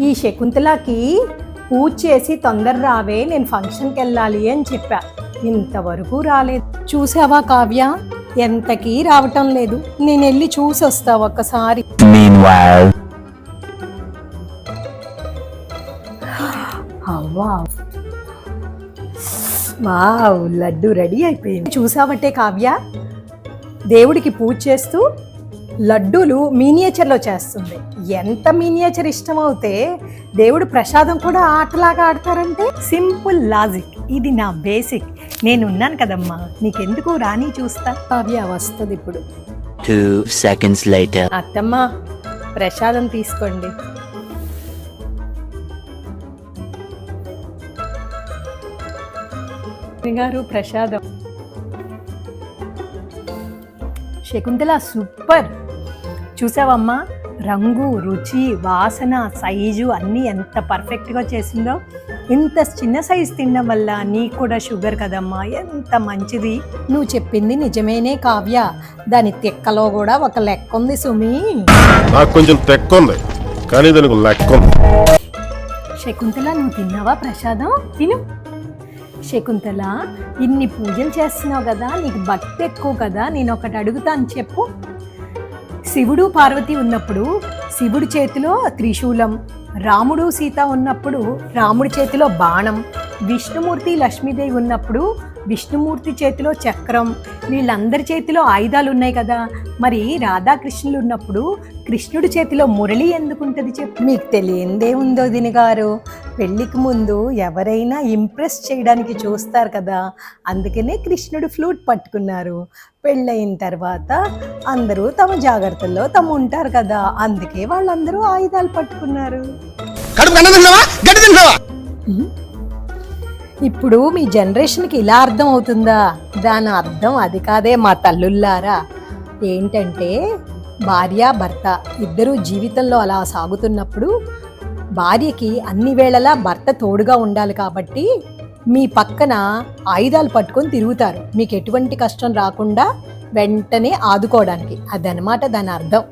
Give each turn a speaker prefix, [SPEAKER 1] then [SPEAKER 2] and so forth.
[SPEAKER 1] ఈ శకుంతలకి పూజ చేసి తొందర రావే, నేను ఫంక్షన్కి వెళ్ళాలి అని చెప్పా. ఇంతవరకు రాలేదు. చూసావా కావ్య, ఎంతకీ రావటం లేదు. నేను వెళ్ళి చూసి వస్తా ఒక్కసారి. వావ్, లడ్డు రెడీ అయిపోయింది. చూసావట్టే కావ్య, దేవుడికి పూజ చేస్తూ లడ్డూలు మినియేచర్లో చేస్తుంది. ఎంత మినియేచర్ ఇష్టమవుతే దేవుడు ప్రసాదం కూడా ఆటలాగా ఆడతారంటే సింపుల్ లాజిక్. ఇది నా బేసిక్. నేను ఉన్నాను కదమ్మా, నీకెందుకు రాని చూస్తా. కావ్య వస్తుంది ఇప్పుడు.
[SPEAKER 2] 2 seconds later.
[SPEAKER 1] అత్తమ్మ, ప్రసాదం తీసుకోండి. గారు ప్రసాదం. శకుంతల సూపర్. చూసావమ్మా, రంగు, రుచి, వాసన, సైజు అన్నీ ఎంత పర్ఫెక్ట్గా చేసిందో. ఇంత చిన్న సైజు తినడం వల్ల నీకు కూడా షుగర్ కదమ్మా, ఎంత మంచిది. నువ్వు చెప్పింది నిజమేనే కావ్య, దాని తెక్కలో కూడా ఒక లెక్క ఉంది సుమి.
[SPEAKER 3] నాకు కొంచెం తెక్క ఉంది, కానీ దానికి లెక్క ఉంది.
[SPEAKER 1] శకుంతల, నువ్వు తిన్నావా ప్రసాదం? తిను. శకుంతల, ఇన్ని పూజలు చేస్తున్నావు కదా, నీకు భక్తి ఎక్కువ కదా, నేను ఒకటి అడుగుతాను చెప్పు. శివుడు పార్వతి ఉన్నప్పుడు శివుడి చేతిలో త్రిశూలం, రాముడు సీత ఉన్నప్పుడు రాముడి చేతిలో బాణం, విష్ణుమూర్తి లక్ష్మీదేవి ఉన్నప్పుడు విష్ణుమూర్తి చేతిలో చక్రం, వీళ్ళందరి చేతిలో ఆయుధాలు ఉన్నాయి కదా. మరి రాధాకృష్ణులు ఉన్నప్పుడు కృష్ణుడి చేతిలో మురళి ఎందుకుంటుంది చెప్పు. మీకు తెలియందే ఉందో దినిగారు, పెళ్ళికి ముందు ఎవరైనా ఇంప్రెస్ చేయడానికి చూస్తారు కదా, అందుకనే కృష్ణుడు ఫ్లూట్ పట్టుకున్నారు. పెళ్ళయిన తర్వాత అందరూ తమ జాగ్రత్తల్లో తమ ఉంటారు కదా, అందుకే వాళ్ళందరూ ఆయుధాలు పట్టుకున్నారు. ఇప్పుడు మీ జనరేషన్కి ఇలా అర్థం అవుతుందా? దాని అర్థం అది కాదే మా తల్లుల్లారా. ఏంటంటే, భార్య భర్త ఇద్దరూ జీవితంలో అలా సాగుతున్నప్పుడు భార్యకి అన్ని వేళలా భర్త తోడుగా ఉండాలి. కాబట్టి మీ పక్కన ఆయుధాలు పట్టుకొని తిరుగుతారు, మీకు ఎటువంటి కష్టం రాకుండా వెంటనే ఆదుకోవడానికి. అదనమాట దాని అర్థం.